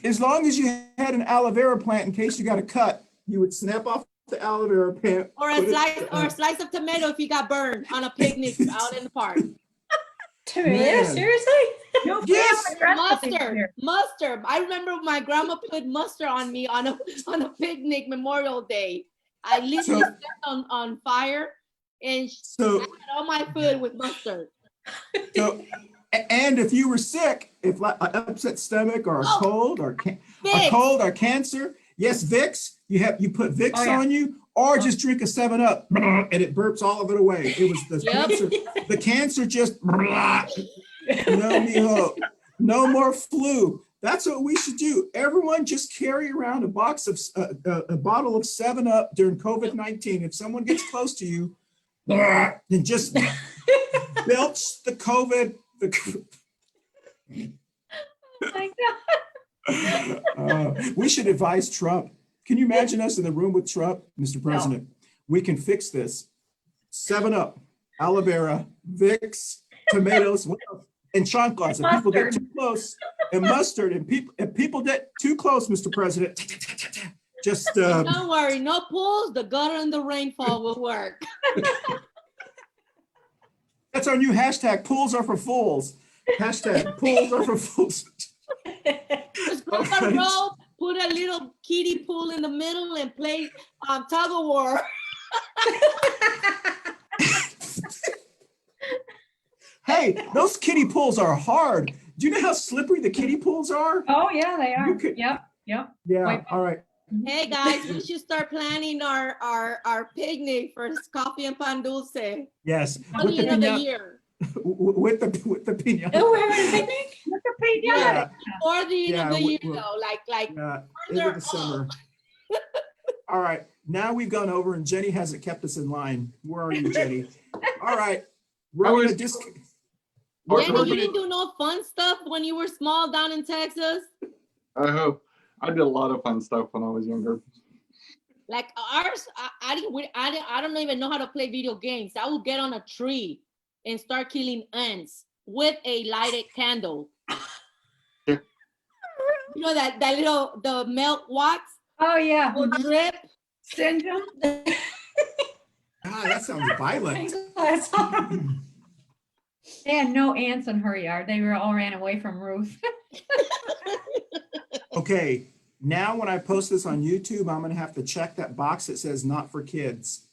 as long as you had an aloe vera plant in case you got a cut, you would snap off the aloe vera plant. Or a slice of tomato if you got burned on a picnic out in the park. Tomato, Man. seriously? No Yes. family recipes Mustard, here. mustard. I remember my grandma put mustard on me on a picnic Memorial Day. I literally So- stepped on fire and I So, had all my food with mustard. and if you were sick, if like an upset stomach or a Oh. cold or Vicks. cancer, yes, Vicks. You put Vicks Oh, yeah. on you, or just drink a 7-Up and it burps all of it away. It was the Yep. cancer. The cancer just no mijo, no more flu. That's what we should do. Everyone just carry around a box of a bottle of 7-Up during COVID-19. If someone gets close to you, then just belch the COVID. Oh my God. We should advise Trump. Can you imagine us in the room with Trump, Mr. President? We can fix this. 7-Up, aloe vera, Vicks, tomatoes, what else? And chanclas. If people get too close, and mustard, and people get too close, Mr. President, just Don't worry, no pools. The gutter and the rainfall will work. that's our new hashtag. Pools are for fools. Hashtag pools are for fools. Just put a rope, put a little kiddie pool in the middle, and play tug of war. Hey, those kiddie pools are hard. Do you know how slippery the kiddie pools are? Oh, yeah, they are. You could- Yep, yep. Yeah, Wait. all right. Hey guys, we should start planning our picnic for coffee and pan dulce. Yes, For the end of the year. with the piñata. Oh, we're having a picnic? Look at Pete, Yeah, For the end of the year we'll- though, like yeah, further into the summer. All right, now we've gone over and Jenny hasn't kept us in line. Where are you, Jenny? All right, we're I gonna was- just. Jenny, we're you gonna- didn't do no fun stuff when you were small down in Texas? I hope. I did a lot of fun stuff when I was younger. Like ours, I don't even know how to play video games. I would get on a tree and start killing ants with a lighted candle. Yeah. You know that the milk wax Oh, yeah. will drip. Syndrome. Ah, that sounds violent. They had no ants in her yard. They all ran away from Ruth. Okay, now when I post this on YouTube, I'm gonna have to check that box that says not for kids.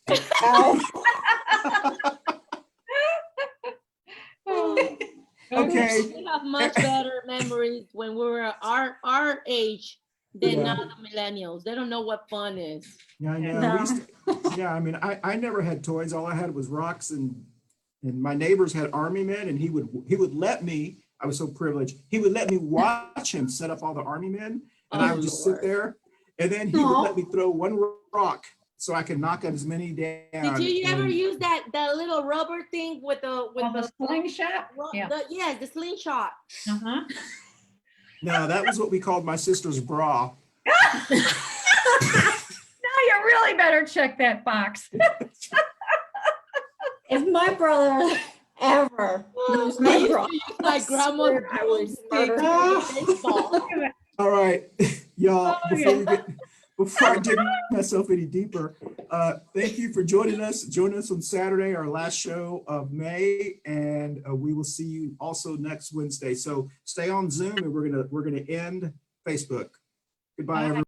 Ow. Oh, Okay. We have much better memories when we were our age than Yeah. now the millennials. They don't know what fun is. Yeah, I know. No. We used to- yeah, I mean, I never had toys. All I had was rocks and my neighbors had army men and he would let me, I was so privileged, he would let me watch him set up all the army men and I Oh, would just Lord. sit there and then he would Aw. let me throw one rock so I could knock as many down. Did you ever and- use that little rubber thing with the oh, the slingshot? Yeah. yeah, the slingshot? Uh-huh. No, that was what we called my sister's bra. Now you really better check that box. If my brother ever used I my used bra, to use my grandma's swear I would broomstick murder to him. play baseball. All right, y'all, Oh, before I dig myself any deeper, thank you for joining us. Join us on Saturday, our last show of May, and we will see you also next Wednesday. So stay on Zoom and we're gonna end Facebook. Goodbye, Bye. everyone.